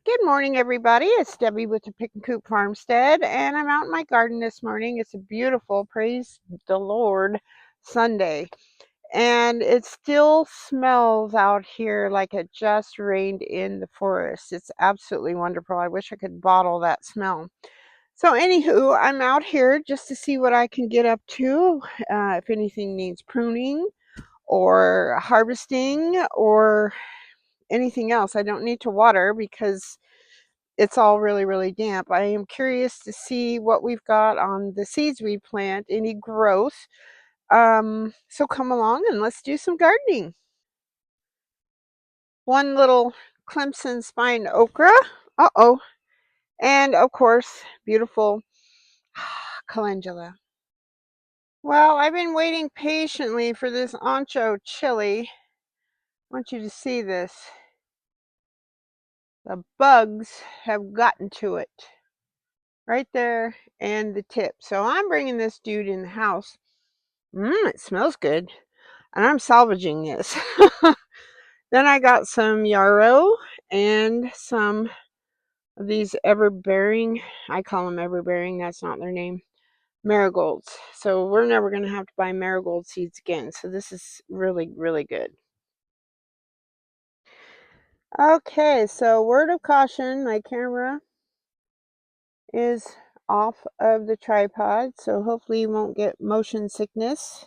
Good morning, everybody. It's Debbie with the Pickin Coop Farmstead, and I'm out in my garden this morning. It's a beautiful, praise the Lord, Sunday, and it still smells out here like it just rained in the forest. It's absolutely wonderful. I wish I could bottle that smell. So, anywho, I'm out here just to see what I can get up to, if anything needs pruning or harvesting or anything else. I don't need to water because it's all really, really damp. I am curious to see what we've got on the seeds we plant, any growth. So come along and let's do some gardening. One little Clemson spine okra. Uh-oh. And of course, beautiful calendula. Well, I've been waiting patiently for this ancho chili. I want you to see this. The bugs have gotten to it. Right there and the tip. So I'm bringing this dude in the house. It smells good. And I'm salvaging this. Then I got some yarrow and some of these everbearing, I call them everbearing, that's not their name, marigolds. So we're never going to have to buy marigold seeds again. So this is really, really good. Okay, so word of caution, my camera is off of the tripod, so hopefully you won't get motion sickness.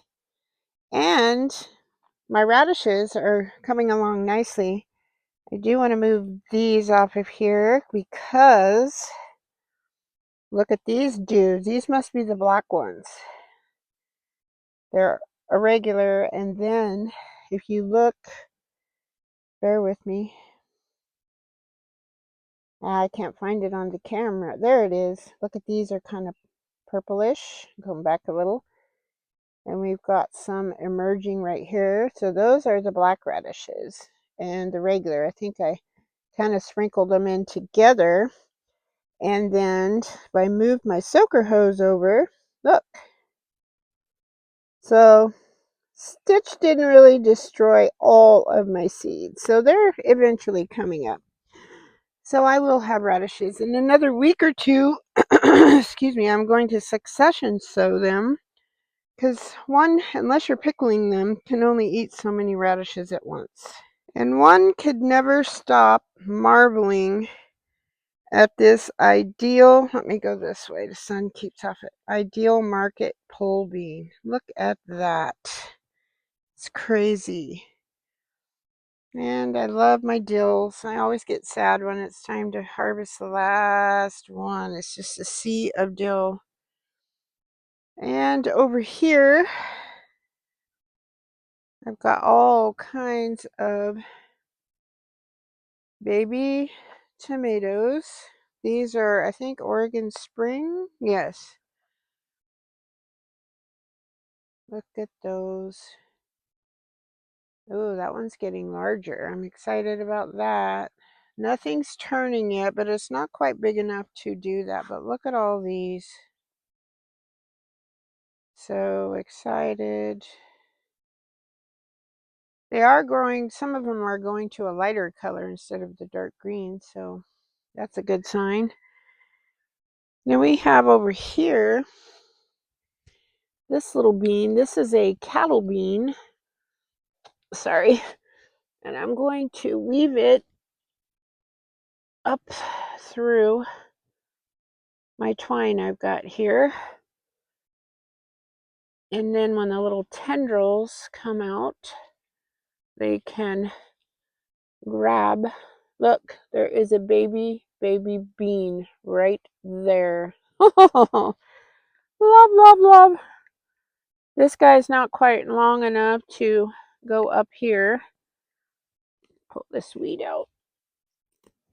And my radishes are coming along nicely. I do want to move these off of here because look at these dudes. These must be the black ones. They're irregular, and then if you look, bear with me. I can't find it on the camera. There it is. Look at these, are kind of purplish. Going back a little. And we've got some emerging right here. So those are the black radishes and the regular. I think I kind of sprinkled them in together. And then if I move my soaker hose over, look. So Stitch didn't really destroy all of my seeds. So they're eventually coming up. So I will have radishes in another week or two. Excuse me, I'm going to succession sow them. Because one, unless you're pickling them, can only eat so many radishes at once. And one could never stop marveling at this ideal, let me go this way, the sun keeps off it, ideal market pole bean. Look at that. It's crazy. And I love my dills. I always get sad when it's time to harvest the last one. It's just a sea of dill. And over here, I've got all kinds of baby tomatoes. These are, I think, Oregon Spring. Yes. Look at those. Oh, that one's getting larger. I'm excited about that. Nothing's turning yet, but it's not quite big enough to do that. But look at all these. So excited. They are growing, some of them are going to a lighter color instead of the dark green, so that's a good sign. Then we have over here this little bean. This is a cattle bean. Sorry. And I'm going to weave it up through my twine I've got here. And then when the little tendrils come out, they can grab. Look, there is a baby bean right there. Love, love, love. This guy's not quite long enough to go up here. Pull this weed out.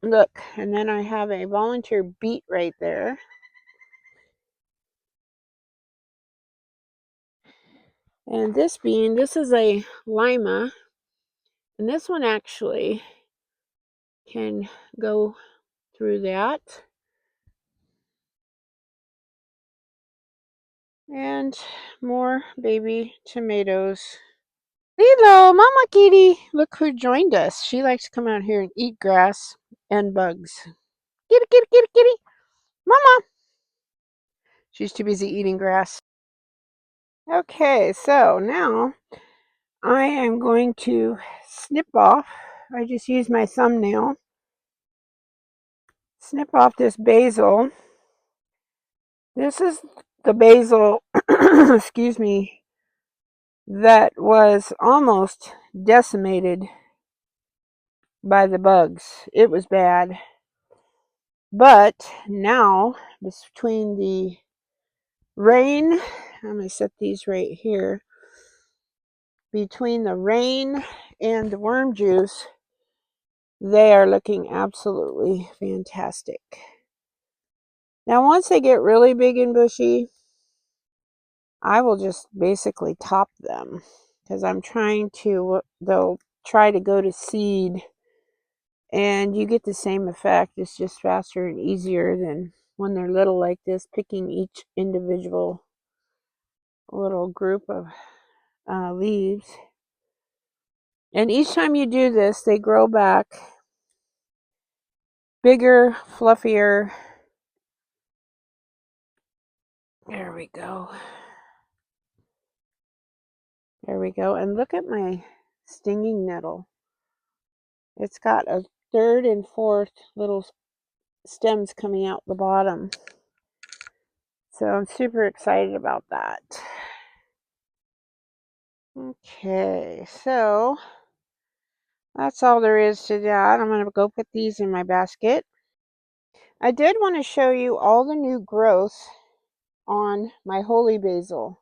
Look, and then I have a volunteer beet right there. And this bean, this is a lima. And this one actually can go through that. And more baby tomatoes. Hello, Mama Kitty. Look who joined us. She likes to come out here and eat grass and bugs. Kitty, kitty, kitty, kitty. Mama. She's too busy eating grass. Okay, so now I am going to snip off. I just used my thumbnail. Snip off this basil. This is the basil, excuse me, that was almost decimated by the bugs. It was bad. But now, between the rain, I'm going to set these right here. Between the rain and the worm juice, they are looking absolutely fantastic. Now, once they get really big and bushy, I will just basically top them because I'm trying to, they'll try to go to seed and you get the same effect. It's just faster and easier than when they're little like this, picking each individual little group of leaves. And each time you do this, they grow back bigger, fluffier. There we go. There we go. And look at my stinging nettle. It's got a third and fourth little stems coming out the bottom. So I'm super excited about that. Okay, so that's all there is to that. I'm going to go put these in my basket. I did want to show you all the new growth on my holy basil.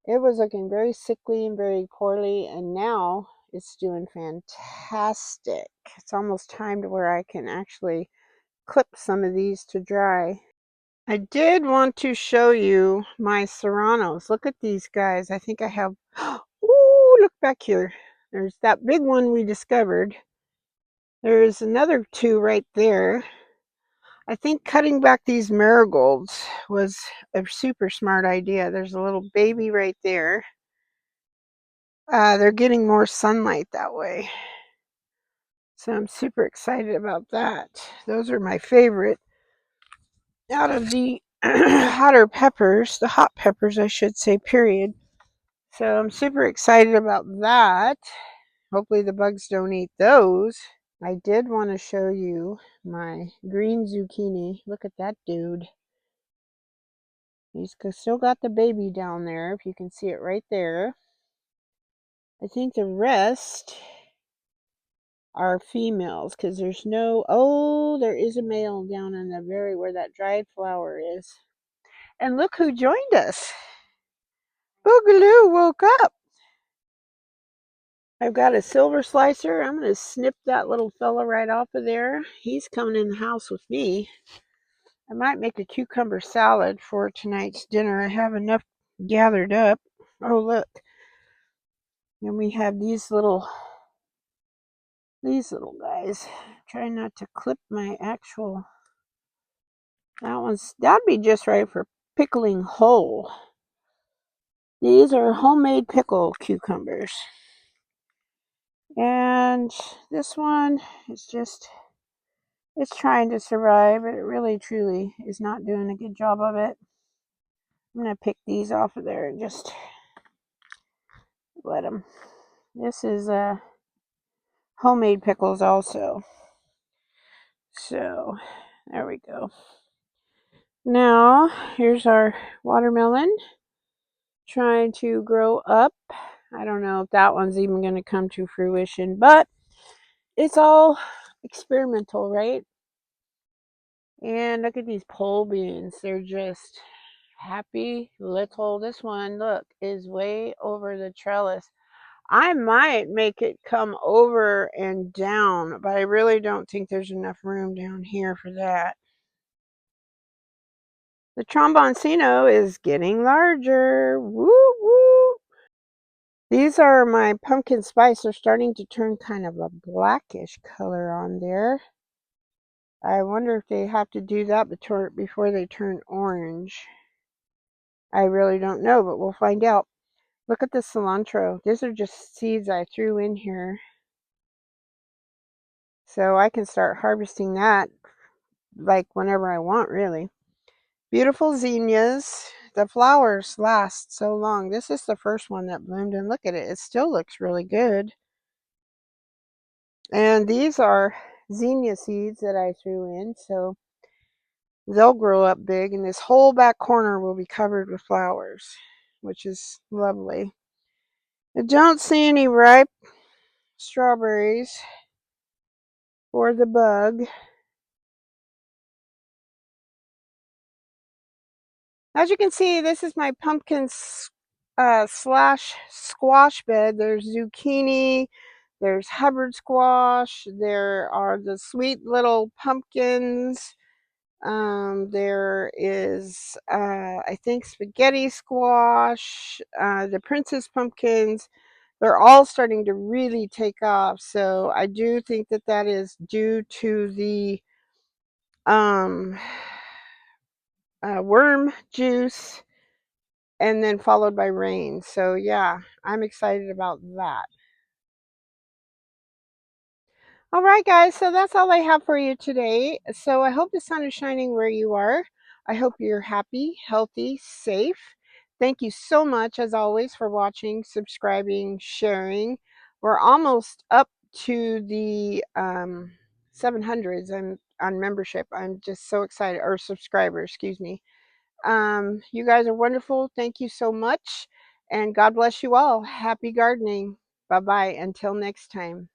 It was looking very sickly and very poorly, and now it's doing fantastic. It's almost time to where I can actually clip some of these to dry. I did want to show you my serranos. Look at these guys. I think I have, ooh, look back here. There's that big one we discovered. There's another two right there. I think cutting back these marigolds was a super smart idea. There's a little baby right there. They're getting more sunlight that way. So I'm super excited about that. Those are my favorite out of the hotter peppers, the hot peppers, I should say, period. So I'm super excited about that. Hopefully the bugs don't eat those. I did want to show you my green zucchini. Look at that dude. He's still got the baby down there, if you can see it right there. I think the rest are females because there's no, oh, there is a male down in the very where that dried flower is. And look who joined us. Boogaloo woke up. I've got a silver slicer. I'm going to snip that little fella right off of there. He's coming in the house with me. I might make a cucumber salad for tonight's dinner. I have enough gathered up. Oh, look. And we have these little guys. Try not to clip my actual. That'd be just right for pickling whole. These are homemade pickle cucumbers. And this one is just, it's trying to survive, but it really truly is not doing a good job of it. I'm going to pick these off of there and just let them. This is homemade pickles also. So there we go. Now here's our watermelon trying to grow up. I don't know if that one's even going to come to fruition, but it's all experimental, right? And look at these pole beans. They're just happy little. This one, look, is way over the trellis. I might make it come over and down, but I really don't think there's enough room down here for that. The tromboncino is getting larger. Woo woo. These are my pumpkin spice. They're starting to turn kind of a blackish color on there. I wonder if they have to do that before they turn orange. I really don't know, but we'll find out. Look at the cilantro. These are just seeds I threw in here. So I can start harvesting that like whenever I want, really. Beautiful zinnias. The flowers last so long. This is the first one that bloomed, and look at it. It still looks really good. And these are zinnia seeds that I threw in, so they'll grow up big, and this whole back corner will be covered with flowers, which is lovely. I don't see any ripe strawberries for the bug. As you can see, this is my pumpkin slash squash bed. There's zucchini, there's Hubbard squash, there are the sweet little pumpkins. There is, I think, spaghetti squash, the princess pumpkins. They're all starting to really take off. So I do think that that is due to the um, worm juice and then followed by rain. So yeah, I'm excited about that. All right, guys, so that's all I have for you today. So I hope the sun is shining where you are. I hope you're happy, healthy, safe. Thank you so much, as always, for watching, subscribing, sharing. We're almost up to the 700s on membership. I'm just so excited, or subscribers, excuse me. You guys are wonderful. Thank you so much. And God bless you all. Happy gardening. Bye bye. Until next time.